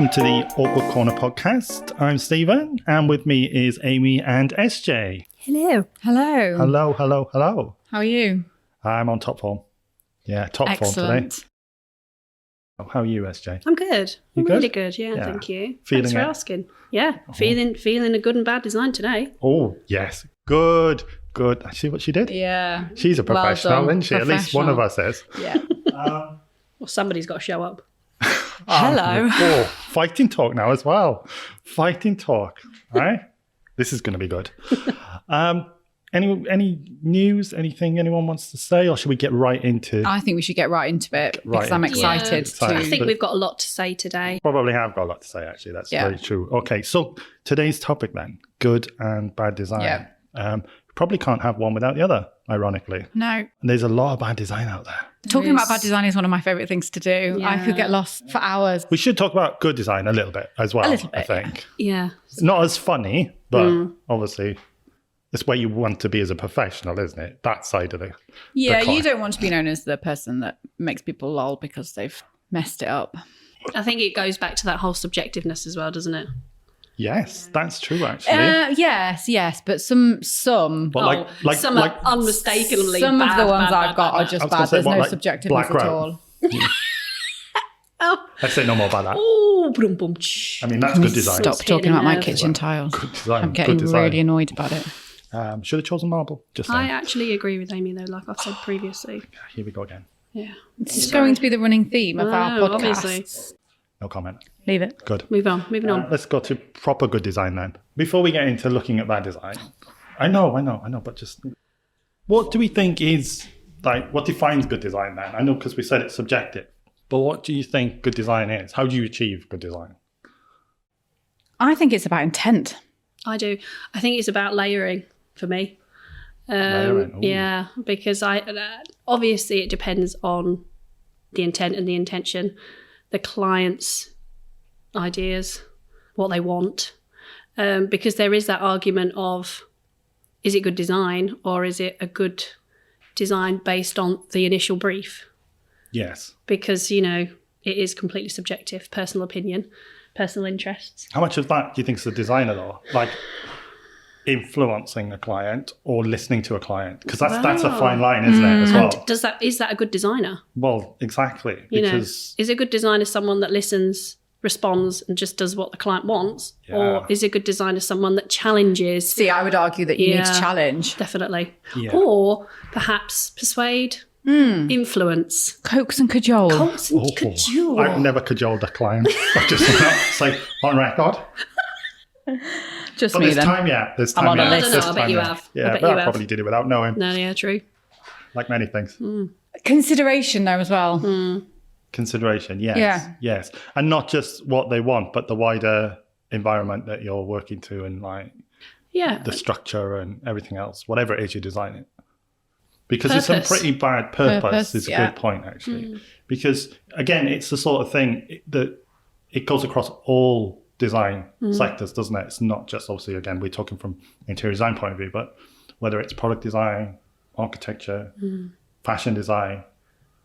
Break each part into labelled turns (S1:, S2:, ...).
S1: welcome to the Awkward Corner podcast. I'm Stephen, and with me is Amy and SJ.
S2: Hello.
S3: Hello.
S1: Hello, hello, hello.
S3: How are you?
S1: I'm on top form. Yeah, top form today. How are you, SJ?
S2: I'm good.
S1: You
S2: I'm
S1: good?
S2: really good. Yeah, thank you.
S1: Feeling
S2: Thanks for
S1: it?
S2: asking. Yeah, feeling a good and bad design today.
S1: Oh, yes. Good, good. See what she did?
S3: Yeah.
S1: She's a professional,
S3: Well done.
S1: isn't she? At least one of us is.
S3: Yeah.
S2: Well, somebody's got to show up.
S3: Hello.
S1: Oh, fighting talk now as well. Fighting talk. All right? This is going to be good. Any news? Anything anyone wants to say? Or should we get right into
S3: I think we should get right into it
S1: Right
S3: because I'm
S1: into it.
S3: excited
S1: Excited.
S2: I
S3: to...
S2: think we've got a lot to say today.
S1: Probably have got a lot to say, actually. That's
S3: Yeah.
S1: very true. Okay, so today's topic then, good and bad design.
S3: Yeah.
S1: Probably can't have one without the other, ironically.
S3: No.
S1: And there's a lot of bad design out there.
S3: Talking about bad design is one of my favourite things to do. I could get lost for hours.
S1: We should talk about good design a little bit as well,
S3: A little bit,
S1: I think.
S2: Yeah.
S1: Not as funny, but obviously it's where you want to be as a professional, isn't it? That side of it.
S3: Yeah,
S1: coin.
S3: you don't want to be known as the person that makes people lol because they've messed it up.
S2: I think it goes back to that whole subjectiveness as well, doesn't it?
S1: Yes, that's true, actually.
S3: Yes, but some
S1: But
S2: some are unmistakably
S3: some
S2: bad,
S3: of the ones
S2: bad,
S3: I've got
S2: bad,
S3: are
S2: bad.
S3: just
S1: I was gonna
S3: bad.
S1: say,
S3: There's
S1: what,
S3: no
S1: like
S3: subjectiveness
S1: Black
S3: at
S1: Road?
S3: all.
S2: Oh,
S1: Let's say no more about that.
S2: oh, boom, boom.
S1: I mean, that's good design.
S3: Stop talking about my kitchen
S1: Well,
S3: tiles.
S1: Good design.
S3: I'm getting
S1: good design.
S3: really annoyed about it.
S1: Should have chosen marble. Just
S2: I
S1: saying.
S2: actually agree with Amy, though, like I've said previously.
S1: Here we go again.
S2: Yeah.
S3: It's going to be the running theme of our
S2: No,
S3: podcast.
S2: obviously.
S1: No comment.
S3: Leave it.
S1: Good.
S2: Moving on.
S1: Let's go to proper good design then. Before we get into looking at bad design, I know, but just what do we think is, like, what defines good design then? I know because we said it's subjective, but what do you think good design is? How do you achieve good design?
S3: I think it's about intent.
S2: I do. I think it's about layering for me.
S1: Layering, ooh.
S2: Yeah, because obviously it depends on the intent and the intention, the client's ideas, what they want. Because there is that argument of, is it good design or is it a good design based on the initial brief?
S1: Yes.
S2: Because, it is completely subjective, personal opinion, personal interests.
S1: How much of that do you think is the designer though? Like influencing a client or listening to a client? Because that's a fine line, isn't it, as well?
S2: And is that a good designer?
S1: Well, exactly. Because
S2: Is a good designer someone that listens, responds, and just does what the client wants?
S1: Yeah.
S2: Or is a good designer someone that challenges?
S3: See, I would argue that you need to challenge.
S2: Definitely.
S1: Yeah.
S2: Or perhaps persuade, influence.
S3: Coax and cajole.
S2: Coax and cajole.
S1: I've never cajoled a client. I just say on record.
S3: Just
S1: But
S3: me
S1: there's
S3: then.
S1: time yet. There's
S3: I'm
S1: time
S3: on a
S1: yet.
S3: list.
S1: There's
S2: I bet
S1: time
S2: you
S1: yet.
S2: have.
S1: Yeah,
S2: I bet
S1: but
S2: you
S1: I
S2: have.
S1: probably did it without knowing,
S2: No, yeah, true.
S1: like many things.
S3: Consideration though as well.
S1: Consideration, yes.
S3: Yeah.
S1: Yes. And not just what they want, but the wider environment that you're working to and like
S2: Yeah.
S1: the structure and everything else, whatever it is you're designing. Because it's some
S2: Purpose.
S1: pretty bad purpose is a
S3: yeah.
S1: good point, actually. Because, again, it's the sort of thing that it goes across all design sectors, doesn't it? It's not just, obviously, again, we're talking from interior design point of view, but whether it's product design, architecture, fashion design,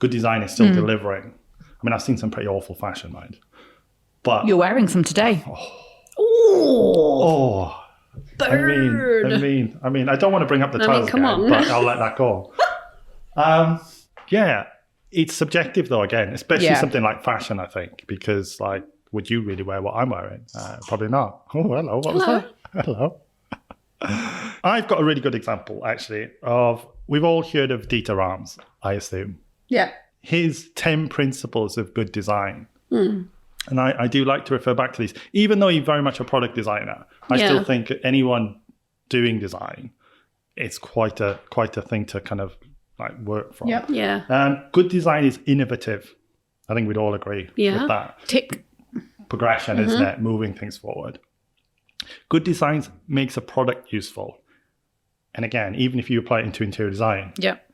S1: good design is still delivering. I mean, I've seen some pretty awful fashion, mind. But
S3: You're wearing some today.
S1: oh,
S2: Bird.
S1: I mean, I don't want to bring up the tiles
S2: come
S1: again,
S2: on.
S1: but I'll let that go. Yeah, it's subjective though. Again, especially
S3: Yeah.
S1: something like fashion, I think, because like, would you really wear what I'm wearing? Probably not. Oh, hello. What was that? Hello. I've got a really good example, actually, of we've all heard of Dieter Rams, I assume.
S3: Yeah.
S1: His 10 principles of good design. And I do like to refer back to these. Even though he's very much a product designer, I still think anyone doing design, it's quite a thing to kind of like work from.
S3: Yep.
S2: Yeah.
S1: Good design is innovative. I think we'd all agree with that.
S3: Tick.
S1: Progression, isn't it? Moving things forward. Good design makes a product useful. And again, even if you apply it into interior design,
S3: Yep.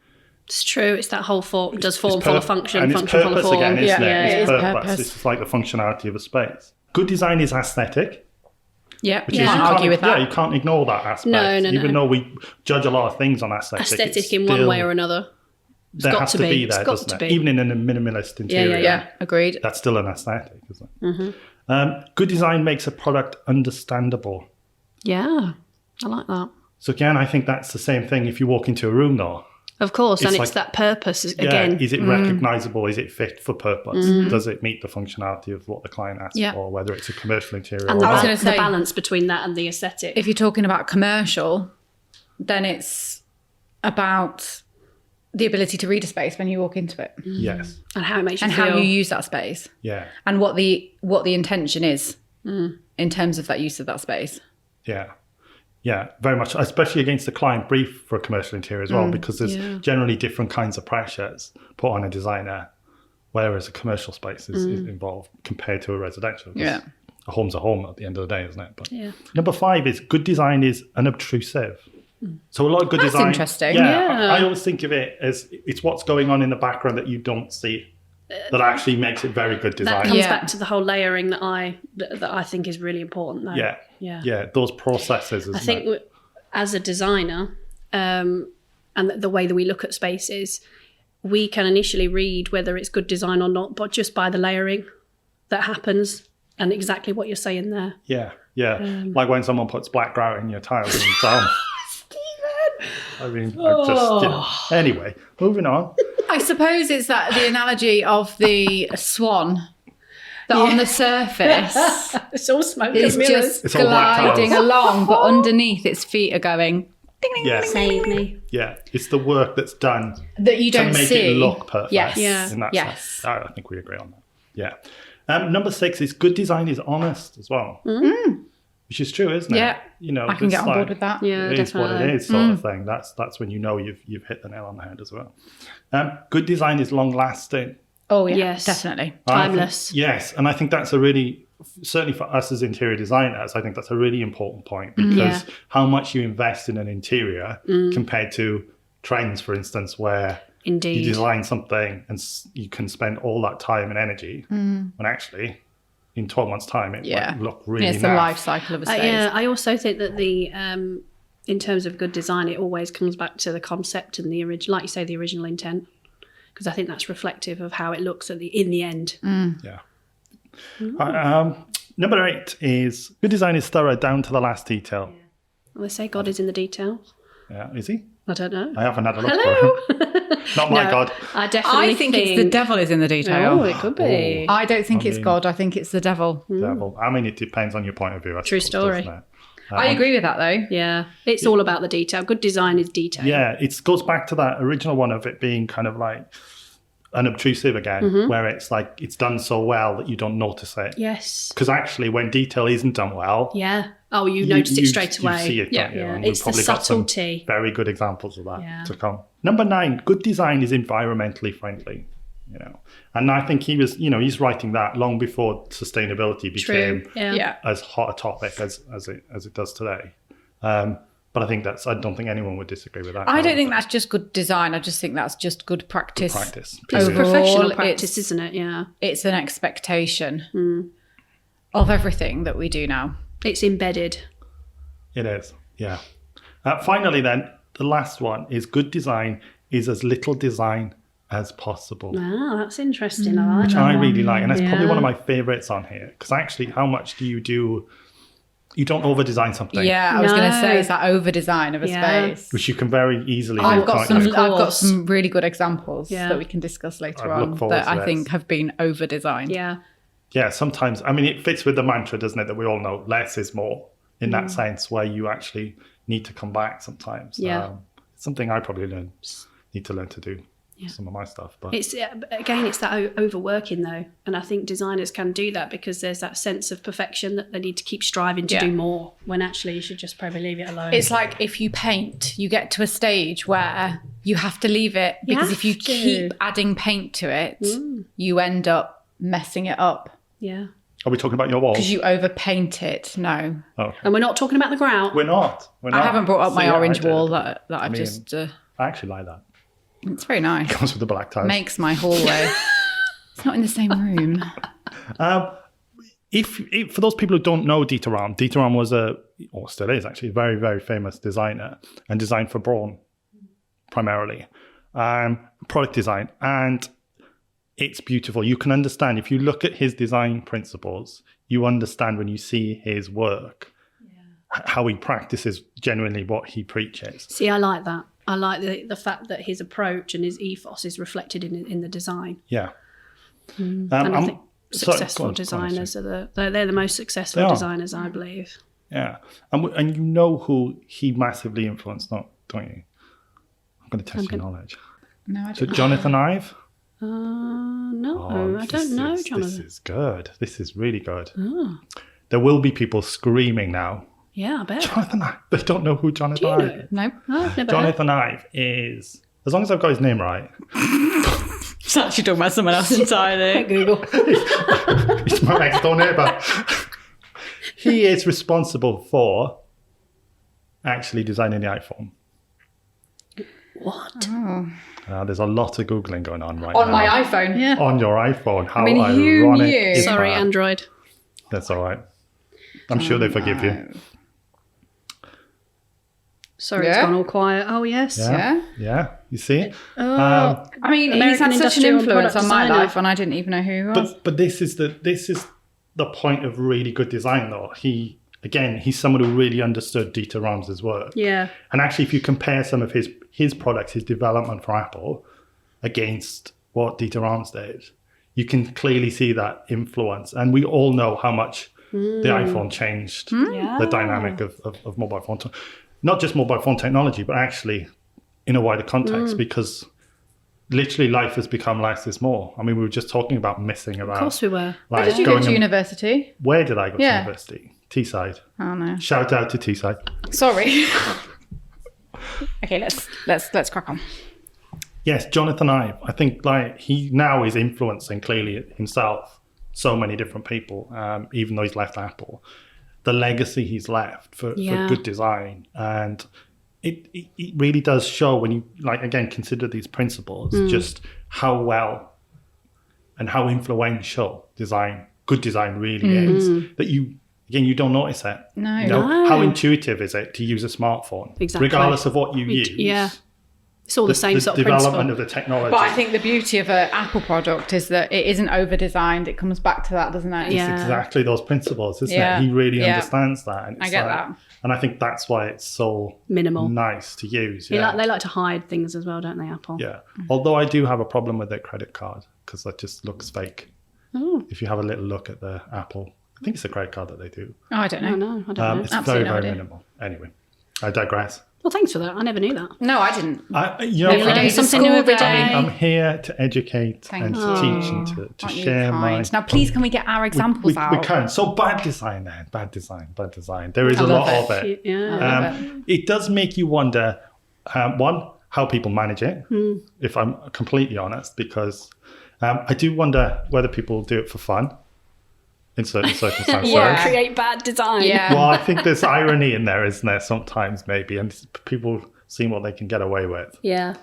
S2: It's true. It's that whole form. Does form
S1: it's
S2: follow function?
S1: and
S2: Function
S1: it's
S2: follow
S1: purpose
S2: form?
S1: again, isn't it?
S3: Yeah,
S1: It's
S3: it is
S1: purpose.
S3: purpose.
S1: It's just like the functionality of a space. Good design is aesthetic.
S3: Yep.
S1: Which
S3: You
S1: is,
S3: can't argue with
S1: Yeah,
S3: that.
S1: you can't ignore that aspect.
S2: No.
S1: Even though we judge a lot of things on aesthetic.
S2: Aesthetic
S1: it's
S2: in one
S1: still-
S2: way or another.
S1: There
S2: got
S1: has
S2: to
S1: to
S2: be.
S1: be
S2: It's
S1: there,
S2: got
S1: doesn't
S2: to
S1: it?
S2: be.
S1: Even in a minimalist interior.
S3: Yeah. Agreed.
S1: That's still an aesthetic, isn't it? Good design makes a product understandable.
S2: Yeah, I like that.
S1: So again, I think that's the same thing if you walk into a room though.
S2: Of course, and
S1: It's
S2: it's
S1: like-
S2: that purpose
S1: Yeah,
S2: again.
S1: is it recognizable? Is it fit for purpose? Does it meet the functionality of what the client asks
S3: Yeah.
S1: for, whether it's a commercial interior
S2: And
S1: or
S3: I was
S1: not?
S3: gonna
S2: the
S3: say-
S2: balance between that and the aesthetic.
S3: If you're talking about commercial, then it's about the ability to read a space when you walk into it,
S1: Yes.
S2: and how it makes you
S3: and
S2: feel.
S3: how you use that space,
S1: Yeah.
S3: and what the intention is in terms of that use of that space.
S1: Yeah. Yeah, very much, especially against the client brief for a commercial interior as well, because there's
S2: Yeah.
S1: generally different kinds of pressures put on a designer, whereas a commercial space is involved compared to a residential. 'Cause
S3: Yeah.
S1: a home's a home at the end of the day, isn't it? But
S2: Yeah.
S1: Number 5 is good design is unobtrusive. So a lot of good
S3: That's
S1: design.
S3: interesting.
S2: Yeah.
S1: I always think of it as it's what's going on in the background that you don't see that actually makes it very good
S2: that
S1: design.
S2: comes
S3: Yeah.
S2: back to the whole layering that I think is really important. Though.
S1: Yeah.
S2: Yeah.
S1: Yeah, those processes. Isn't
S2: I think as a designer, and the way that we look at spaces, we can initially read whether it's good design or not, but just by the layering that happens and exactly what you're saying there.
S1: Yeah, yeah. Like when someone puts black grout in your tiles and so I mean, I just, anyway, moving on.
S3: I suppose it's that the analogy of the swan that on the surface
S2: It's all smoke
S3: is
S2: and mirrors.
S3: just
S1: It's all black
S3: gliding
S1: tiles.
S3: along, but underneath its feet are going ding, ding,
S1: Yeah,
S2: Save me.
S1: yeah. It's the work that's done
S3: that you
S1: to
S3: don't
S1: make
S3: see.
S1: it look perfect.
S3: Yes.
S2: Yeah.
S1: In that
S3: Yes.
S1: sense. I think we agree on that. Yeah. Number 6 is good design is honest as well. Which is true, isn't it?
S3: Yeah.
S1: You know,
S3: I can
S1: it's
S3: get on board with that.
S2: Yeah,
S1: It is what
S2: definitely.
S1: it is, sort of thing. That's when you know you've hit the nail on the head as well. Good design is long lasting.
S3: Oh yeah,
S2: Yes.
S3: definitely.
S2: Timeless.
S1: Yes, and I think that's a really, certainly for us as interior designers, I think that's a really important point because
S2: Yeah.
S1: how much you invest in an interior compared to trends, for instance, where
S2: Indeed.
S1: you design something and you can spend all that time and energy when actually in 12 months' time it
S3: Yeah.
S1: might look really
S3: It's the
S1: naff.
S3: life cycle of a space.
S2: Yeah, I also think that in terms of good design, it always comes back to the concept and the original, like you say, the original intent, because I think that's reflective of how it looks in the end.
S1: Yeah. Number 8 is good design is thorough down to the last detail.
S2: Well, they say God is in the details.
S1: Yeah, is he?
S2: I don't know.
S1: I haven't had a look
S2: Hello.
S1: for him. Not my
S2: No,
S1: God.
S2: I definitely
S3: I think it's the devil is in the detail.
S2: Oh, it could be.
S3: I don't think it's
S1: mean-
S3: God. I think it's the devil.
S1: Devil. I mean, it depends on your point of view. I
S2: True
S1: suppose,
S2: story.
S1: doesn't it?
S3: I agree with that though.
S2: Yeah, it's all about the detail. Good design is detail.
S1: Yeah, it goes back to that original one of it being kind of like unobtrusive again, where it's like it's done so well that you don't notice it.
S2: Yes.
S1: Because actually, when detail isn't done well,
S2: Yeah. Oh, you notice it straight
S1: you
S2: away.
S1: see it,
S3: Yeah.
S1: don't you?
S2: Yeah,
S1: And we've
S2: it's the
S1: probably got some
S2: subtlety.
S1: very good examples of that
S2: Yeah.
S1: to come. Number 9, good design is environmentally friendly. You know, and I think he's writing that long before sustainability became
S2: True. Yeah.
S3: Yeah.
S1: as hot a topic as it does today. But I think I don't think anyone would disagree with that.
S3: I don't think that's just good design. I just think that's just good practice.
S1: practice.
S2: It's
S3: Overall,
S2: professional
S3: it's-
S2: practice, isn't it? Yeah.
S3: It's an expectation of everything that we do now.
S2: It's embedded.
S1: It is, yeah. Finally, then, the last one is good design is as little design as possible,
S2: Ah, that's interesting. I like
S1: which
S2: that.
S1: I really like. And that's probably
S2: Yeah.
S1: one of my favorites on here. Because actually, how much do you do? You don't over-design something,
S3: Yeah, I was going to
S2: No.
S3: say it's that over design of a
S2: Yeah.
S3: space.
S1: which you can very easily do,
S3: I've got
S1: can't
S3: some.
S1: you?
S2: Of
S3: I've got
S2: course.
S3: some really good examples
S2: Yeah.
S3: that we can discuss later
S1: I look
S3: on
S1: forward
S3: that
S1: to
S3: I
S1: this.
S3: think have been over designed.
S2: Yeah.
S1: Yeah, sometimes, I mean, it fits with the mantra, doesn't it, that we all know, less is more, in that sense, where you actually need to come back sometimes.
S2: Yeah.
S1: It's something I probably need to learn to do, some of my stuff. But
S2: It's again, it's that overworking though, and I think designers can do that because there's that sense of perfection that they need to keep striving to
S3: Yeah.
S2: do more. When actually, you should just probably leave it alone.
S3: It's like if you paint, you get to a stage where you have to leave it because if you
S2: have to.
S3: keep adding paint to it, you end up messing it up
S2: yeah,
S1: are we talking about your walls?
S3: because you overpaint it. No,
S1: Okay.
S2: and we're not talking about the grout.
S1: We're not.
S3: I haven't brought up my
S1: See, I
S3: orange
S1: did.
S3: wall that I've
S1: mean,
S3: just.
S1: I actually like that.
S3: It's very nice.
S1: Comes with the black tiles.
S3: Makes my hallway. It's not in the same room.
S1: If for those people who don't know Dieter Rams was or still is actually, a very, very famous designer and designed for Braun primarily, product design. And it's beautiful. You can understand if you look at his design principles, you understand when you see his work, how he practices genuinely what he preaches.
S2: See, I like that. I like the fact that his approach and his ethos is reflected in the design.
S1: Yeah.
S2: And I think successful
S1: go on,
S2: designers are they're the most successful designers, I believe.
S1: Yeah. And you know who he massively influenced, don't you? I'm going to test your knowledge.
S3: No, I don't.
S1: So Jonathan Ive?
S2: No, I don't know, Jonathan.
S1: This is good. This is really good. There will be people screaming now.
S2: Yeah, I bet.
S1: Jonathan Ive. They don't know who Jonathan Ive is.
S3: No.
S2: Oh, I've never
S1: Jonathan Ive is, as long as I've got his name right,
S3: It's actually talking about someone else entirely.
S2: Google.
S1: it's my next door neighbour. He is responsible for actually designing the iPhone.
S2: What?
S3: Oh.
S1: There's a lot of Googling going on right
S3: On
S1: now.
S3: my iPhone.
S2: Yeah.
S1: On your iPhone. How
S3: who
S1: ironic
S3: knew?
S1: is
S2: Sorry,
S1: that?
S2: Android.
S1: That's all right. I'm sure they forgive you.
S2: Sorry,
S3: Yeah.
S2: it's gone all quiet. Oh, yes.
S1: Yeah. You see?
S3: I mean, he's
S2: American
S3: had such an
S2: industrial
S3: influence
S2: product
S3: on my
S2: designer.
S3: life, and I didn't even know who he was.
S1: But this is the point of really good design, though. He's someone who really understood Dieter Rams' work.
S2: Yeah.
S1: And actually, if you compare some of his products, his development for Apple, against what Dieter Rams did, you can clearly see that influence. And we all know how much the iPhone changed the dynamic of mobile phone. Not just mobile phone technology, but actually in a wider context, because literally life has become less is more. I mean, we were just talking about missing about.
S2: Of course we were.
S3: Where did you go to university?
S1: Where did I go to
S3: Yeah.
S1: university? Teesside.
S3: Oh no.
S1: Shout out to Teesside.
S3: Sorry. Okay, let's crack on.
S1: Yes, Jonathan Ive. I think he now is influencing clearly himself so many different people, even though he's left Apple. The legacy he's left for good design, and it really does show when you again consider these principles, just how well and how influential good design really is. That you don't notice it.
S3: No.
S1: How intuitive is it to use a smartphone,
S2: Exactly.
S1: regardless of what you use?
S2: Yeah. It's all the same sort of
S1: development
S2: principle.
S1: of the technology.
S3: But I think the beauty of an Apple product is that it isn't over-designed. It comes back to that, doesn't it?
S2: Yeah.
S1: It's exactly those principles, isn't
S3: Yeah.
S1: it? He really
S3: Yeah.
S1: understands that. And
S3: I get that.
S1: And I think that's why it's so
S2: Minimal.
S1: nice to use.
S2: They
S1: Yeah.
S2: like to hide things as well, don't they, Apple?
S1: Yeah. Although I do have a problem with their credit card because that just looks fake.
S2: Oh.
S1: If you have a little look at the Apple, I think it's a credit card that they do.
S3: Oh, I don't know.
S2: I don't know.
S1: It's
S3: Absolutely
S1: very,
S3: no
S1: very
S3: idea.
S1: minimal. Anyway, I digress.
S2: Well, thanks for that. I never knew that.
S3: No, I didn't.
S2: Every day
S3: It's
S2: something
S3: a
S2: new
S3: school
S2: every
S3: day.
S2: day.
S1: I'm here to educate
S3: Thank
S1: and to
S3: you.
S1: teach and to
S3: Aren't you
S1: share my...
S3: kind? Now, please, can we get our examples out?
S1: We can. So bad design then. Bad design. There is
S3: I
S1: a
S3: love
S1: lot
S3: it.
S1: of it.
S2: Yeah.
S1: It does make you wonder, one, how people manage it, if I'm completely honest, because I do wonder whether people do it for fun in certain circumstances.
S3: Yeah.
S2: Create bad design.
S3: Yeah.
S1: Well, I think there's irony in there, isn't there, sometimes maybe, and people seeing what they can get away with.
S2: Yeah.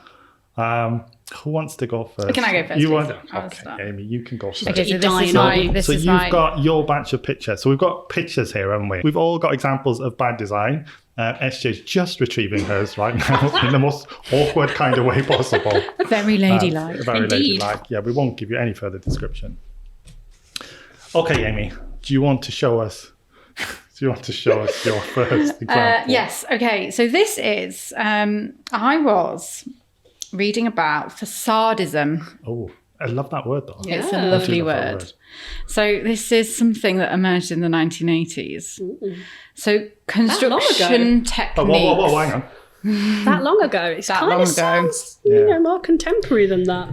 S1: Who wants to go first?
S3: Can I go first,
S1: You
S3: please?
S1: want?
S3: I'll
S1: Okay,
S3: start.
S1: Amy, you can go first.
S3: Okay, so
S2: You're
S3: this is
S2: dying,
S3: my... This
S1: So
S3: is
S1: you've
S3: my...
S1: got your batch of pictures. So we've got pictures here, haven't we? We've all got examples of bad design. SJ's just retrieving hers right now in the most awkward kind of way possible.
S3: Very ladylike.
S1: Very
S2: Indeed.
S1: ladylike. Yeah, we won't give you any further description. Okay, Amy, do you want to show us? Your first example?
S3: Yes. Okay. So this is... I was reading about facadism.
S1: Oh, I love that word though.
S2: Yeah.
S3: It's a
S2: I
S3: lovely
S1: do love that
S3: word. So this is something that emerged in the 1980s. So construction techniques.
S1: Oh, whoa, hang on.
S2: That long ago. It's
S3: That
S2: kind
S3: long
S2: of
S3: ago.
S2: sounds
S1: Yeah.
S2: more contemporary than that.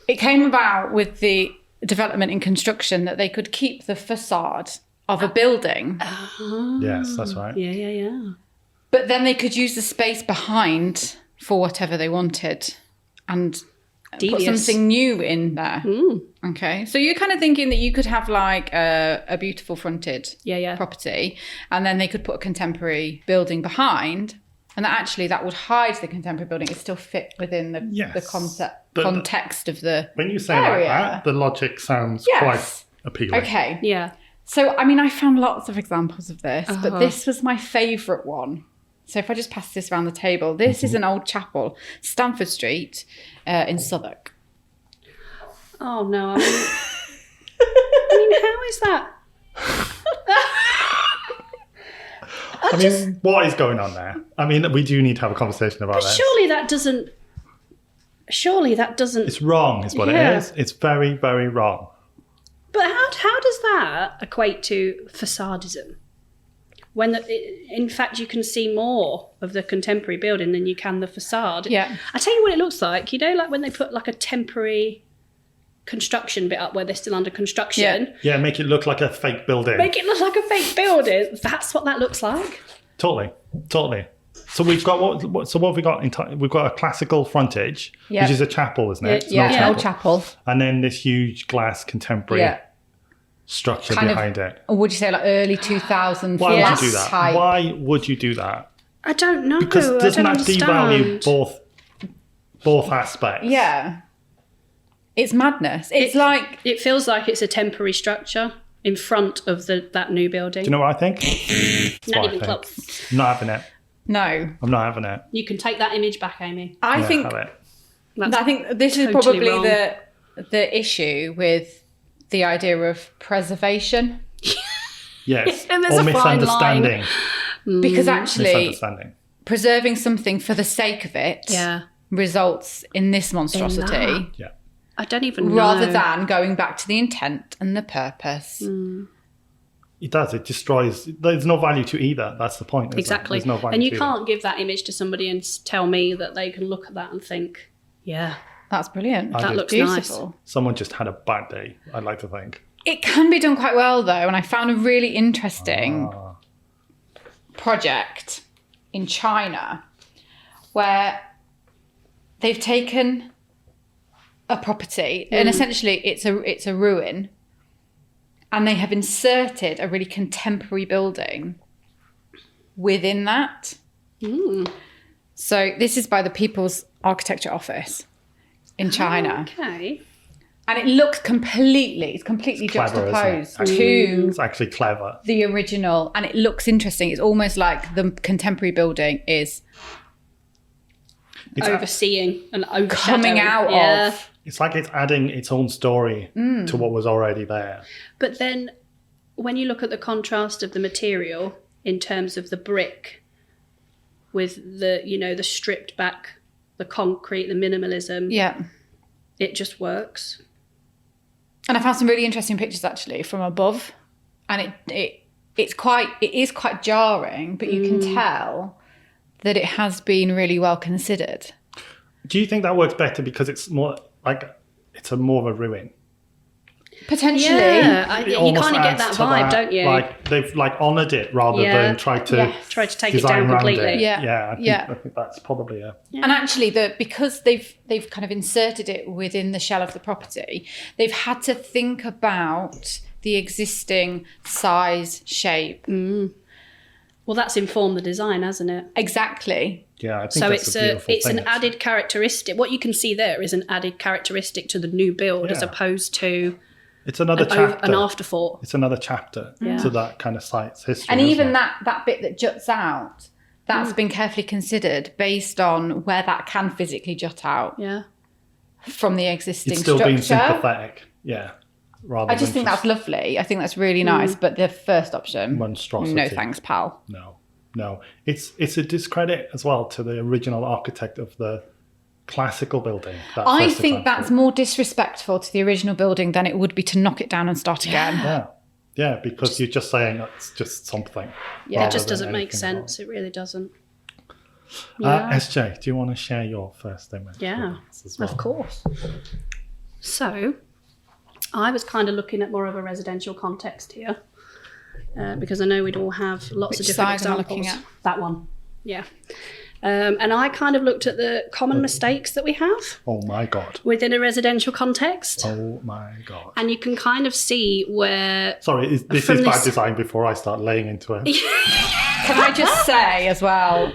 S3: It came about with the development in construction that they could keep the facade of a building,
S1: Yes, that's right.
S2: Yeah.
S3: but then they could use the space behind for whatever they wanted and put
S2: Devious.
S3: something new in there. Okay. So you're kind of thinking that you could have like a beautiful fronted
S2: Yeah.
S3: property, and then they could put a contemporary building behind, and that would hide the contemporary building. It still fit within the
S1: Yes.
S3: context of the
S1: When you say
S3: area.
S1: like that, the logic sounds
S3: Yes.
S1: quite appealing.
S3: Okay.
S2: Yeah.
S3: So, I mean, I found lots of examples of this, but this was my favourite one. So if I just pass this around the table, this is an old chapel, Stamford Street in Southwark.
S2: Oh no! I mean, how is that?
S1: I mean, what is going on there? I mean, we do need to have a conversation about this.
S2: Surely that doesn't.
S1: It's wrong, is what
S2: Yeah.
S1: it is. It's very, very wrong.
S2: But how does that equate to facadism? When in fact you can see more of the contemporary building than you can the facade.
S3: Yeah.
S2: I tell you what it looks like. You know, like when they put like a temporary construction bit up where they're still under construction.
S1: Yeah, make it look like a fake building.
S2: Make it look like a fake building. That's what that looks like.
S1: Totally. So we've got what have we got? We've got a classical frontage,
S3: Yeah.
S1: which is a chapel, isn't it? It's
S3: Yeah,
S1: an old
S3: old chapel.
S1: And then this huge glass contemporary
S3: Yeah.
S1: structure
S3: Kind of-
S1: behind it.
S3: Or would you say like early 2000s?
S1: Why would
S3: glass
S1: you do that?
S3: type?
S1: Why would you do that?
S2: I don't know.
S1: Because
S2: I
S1: doesn't
S2: don't
S1: that
S2: understand.
S1: devalue both aspects?
S3: Yeah. It's madness. It's like...
S2: It feels like it's a temporary structure in front of that new building.
S1: Do you know what I think?
S2: Not
S1: what I
S2: even
S1: think.
S2: close.
S1: I'm not having it.
S3: No.
S1: I'm not having it.
S2: You can take that image back, Amy.
S3: I
S1: Yeah,
S3: think
S1: have it.
S2: That's
S3: I think this is
S2: totally
S3: probably
S2: wrong.
S3: the issue with the idea of preservation.
S1: Yes.
S2: And there's
S1: or
S2: a fine
S1: misunderstanding.
S3: Because actually
S1: Misunderstanding.
S3: preserving something for the sake of it
S2: Yeah.
S3: results in this monstrosity
S2: that.
S1: Yeah.
S2: I don't even know.
S3: rather than going back to the intent and the purpose.
S1: It does. It destroys. There's no value to either. That's the point. Isn't
S2: Exactly.
S1: It? There's no value
S2: And you
S1: to
S2: can't give that image to somebody and tell me that they can look at that and think, yeah,
S3: That's brilliant.
S1: I
S2: that
S1: did.
S2: looks
S3: Beautiful.
S2: nice.
S1: Someone just had a bad day, I'd like to think.
S3: It can be done quite well though, and I found a really interesting
S1: Ah.
S3: project in China where they've taken a property and essentially it's a ruin, and they have inserted a really contemporary building within that. So this is by the People's Architecture Office in China.
S2: Okay.
S3: And it looks completely
S1: Clever,
S3: juxtaposed
S1: isn't it?
S3: to
S1: It's actually clever.
S3: the original, and it looks interesting. It's almost like the contemporary building is
S1: It's,
S2: Overseeing and overshadowing.
S3: coming out
S2: Yeah.
S3: of.
S1: it's like it's adding its own story to what was already there.
S2: But then when you look at the contrast of the material in terms of the brick with the, the stripped back, the concrete, the minimalism,
S3: Yeah.
S2: it just works.
S3: And I found some really interesting pictures actually from above, and it is quite jarring, but you can tell that it has been really well considered.
S1: Do you think that works better because it's more like it's more of a ruin?
S3: Potentially.
S2: Yeah,
S1: It
S2: you
S1: almost
S2: kind of get
S1: adds
S2: that
S1: to
S2: vibe, don't you?
S1: Like they've honoured it rather than tried to
S2: Try to take it
S1: design
S2: down
S1: around
S2: completely.
S1: it.
S3: Yeah.
S1: I think that's probably a.
S3: And actually, because they've kind of inserted it within the shell of the property, they've had to think about the existing size, shape.
S2: Well, that's informed the design, hasn't it?
S3: Exactly.
S1: Yeah, I think
S2: So
S1: that's a beautiful
S2: it's
S1: thing.
S2: an added characteristic. What you can see there is an added characteristic to the new build as
S1: Yeah.
S2: opposed to
S1: It's another chapter.
S2: an afterthought.
S1: It's another chapter to that kind of site's history.
S3: And
S1: isn't
S3: even
S1: it?
S3: that bit that juts out, that's been carefully considered based on where that can physically jut out
S2: Yeah.
S3: from the existing
S1: it's still
S3: structure.
S1: being sympathetic. Yeah. Rather
S3: I just
S1: than
S3: think that's lovely. I think that's really nice. But the first option,
S1: monstrosity.
S3: no thanks, pal.
S1: No. It's a discredit as well to the original architect of the classical building. that
S3: I
S1: first
S3: think
S1: example.
S3: that's more disrespectful to the original building than it would be to knock it down and start again.
S1: Yeah, because you're just saying it's just something.
S3: Yeah,
S2: It just
S1: rather
S2: doesn't
S1: than
S2: make
S1: anything
S2: sense. It really doesn't.
S1: SJ, do you want to share your first image?
S2: Yeah,
S1: with us as well?
S3: Of course.
S2: So, I was kind of looking at more of a residential context here because I know we'd all have lots of
S3: Which
S2: different
S3: side am I
S2: examples.
S3: looking at?
S2: That one, yeah. And I kind of looked at the common mistakes that we have
S1: Oh my God.
S2: within a residential context,
S1: Oh my God.
S2: and you can kind of see where.
S1: Sorry, this
S2: From
S1: is bad
S2: this-
S1: design before I start laying into it.
S3: Can I just say as well,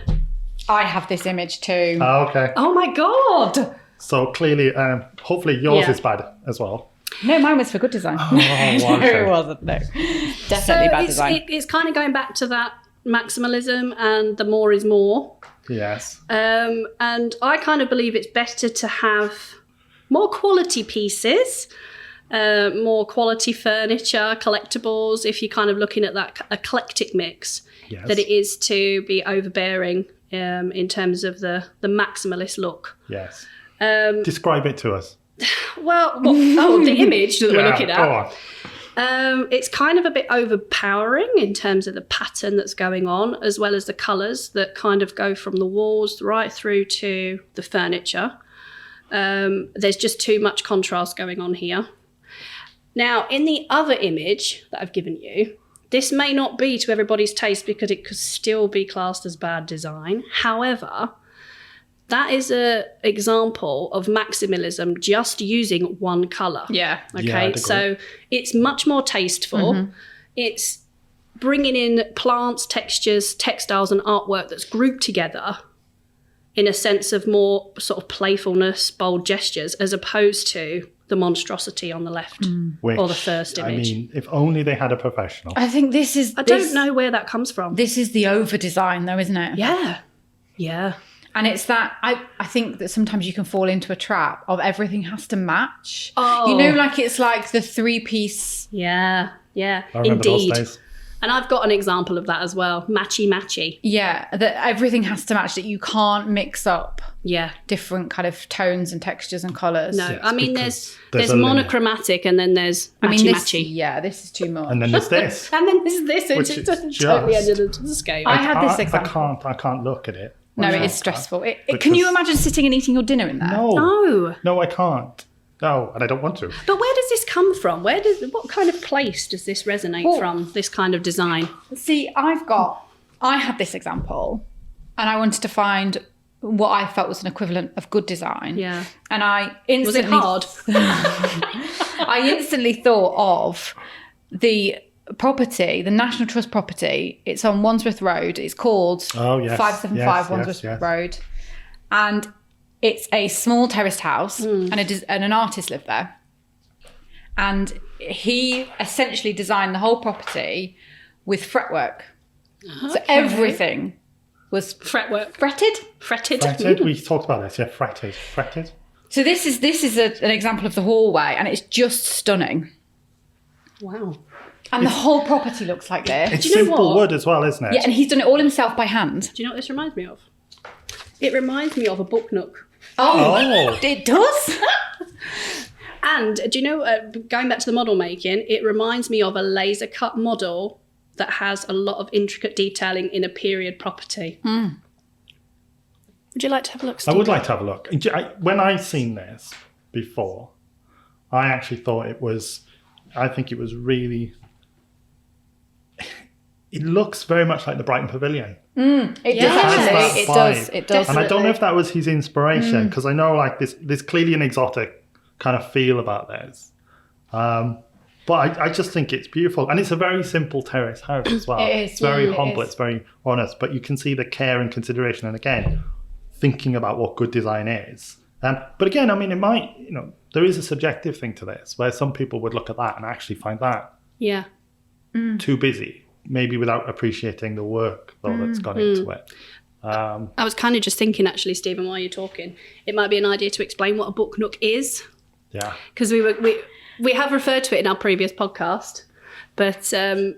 S3: I have this image too.
S1: Okay.
S2: Oh my god!
S1: So clearly, hopefully yours
S2: Yeah.
S1: is bad as well.
S3: No, mine was for good design.
S1: Oh,
S3: No,
S1: okay.
S3: it wasn't. No,
S2: So
S3: definitely bad design.
S2: it's kind of going back to that maximalism and the more is more.
S1: Yes.
S2: And I kind of believe it's better to have more quality pieces, more quality furniture, collectibles, if you're kind of looking at that eclectic mix,
S1: Yes.
S2: that it is to be overbearing in terms of the maximalist look.
S1: Yes. Describe it to us.
S2: Well, the image that we're looking
S1: go
S2: at.
S1: on.
S2: It's kind of a bit overpowering in terms of the pattern that's going on, as well as the colours that kind of go from the walls right through to the furniture. There's just too much contrast going on here. Now, in the other image that I've given you, this may not be to everybody's taste because it could still be classed as bad design. However, that is an example of maximalism just using one colour.
S3: Yeah.
S2: Okay,
S1: Yeah, I'd agree.
S2: so it's much more tasteful.
S3: Mm-hmm.
S2: It's bringing in plants, textures, textiles, and artwork that's grouped together in a sense of more sort of playfulness, bold gestures, as opposed to the monstrosity on the left
S1: Which,
S2: or the first image.
S1: I mean, if only they had a professional.
S3: I think this is.
S2: I don't know where that comes from.
S3: This is the over design, though, isn't it?
S2: Yeah.
S3: And it's that I think that sometimes you can fall into a trap of everything has to match.
S2: Oh.
S3: You know, like it's like the 3-piece.
S2: Yeah.
S1: I remember those
S2: Indeed.
S1: days.
S2: And I've got an example of that as well. Matchy.
S3: Yeah, that everything has to match, that you can't mix up
S2: Yeah.
S3: different kind of tones and textures and colours.
S2: No,
S1: Yes,
S2: I mean,
S1: because
S2: there's
S1: there's a limit.
S2: monochromatic and then there's
S3: I mean,
S2: matchy.
S3: this is too much.
S1: And then there's this.
S2: And then there's this,
S1: Which
S2: it's
S1: is
S2: just
S1: just-
S2: totally under the scale.
S3: I had this example.
S1: I can't look at it.
S3: No,
S1: I
S3: it
S1: can't.
S3: is stressful. Can
S1: Because-
S3: you imagine sitting and eating your dinner in there?
S2: No.
S1: I can't. No, and I don't want to.
S2: But where does this come from? What kind of place does this resonate
S3: Well-
S2: from, this kind of design?
S3: See, I had this example and I wanted to find what I felt was an equivalent of good design.
S2: Yeah.
S3: And I
S2: Was it
S3: instantly
S2: hard?
S3: I instantly thought of the property, the National Trust property. It's on Wandsworth Road. It's called
S1: Oh, yes.
S3: 575
S1: Yes,
S3: Wandsworth
S1: yes.
S3: Road. And it's a small terraced house and an artist lived there. And he essentially designed the whole property with fretwork. So everything was
S2: Fretwork.
S3: fretted.
S2: Fretted.
S1: Fretted. We talked about this. Yeah, fretted.
S3: So this is an example of the hallway, and it's just stunning.
S2: Wow.
S3: And the whole property looks like this.
S1: It's
S2: you know
S1: simple
S2: what?
S1: wood as well, isn't it?
S3: Yeah, and he's done it all himself by hand.
S2: Do you know what this reminds me of? It reminds me of a book nook.
S1: Oh.
S3: It does?
S2: And do you know, going back to the model making, it reminds me of a laser cut model that has a lot of intricate detailing in a period property. Would you like to have a look,
S1: I
S2: Steve?
S1: would like to have a look. When I seen this before, I actually thought I think it was really, it looks very much like the Brighton Pavilion.
S3: It
S2: Yeah.
S3: does actually.
S1: Has
S3: It
S1: that
S3: does.
S1: vibe.
S3: It does.
S1: And I don't know if that was his inspiration, because I know like there's clearly an exotic kind of feel about this. But I just think it's beautiful. And it's a very simple terrace house as well.
S3: It is,
S1: It's very
S3: really
S1: humble,
S3: is.
S1: it's very honest, but you can see the care and consideration. And again, thinking about what good design is. But again, I mean, it might, there is a subjective thing to this, where some people would look at that and actually find that
S2: Yeah.
S1: too busy, maybe without appreciating the work though that's gone into it.
S2: I was kind of just thinking, actually, Stephen, while you're talking, it might be an idea to explain what a book nook is,
S1: Yeah.
S2: because we have referred to it in our previous podcast, but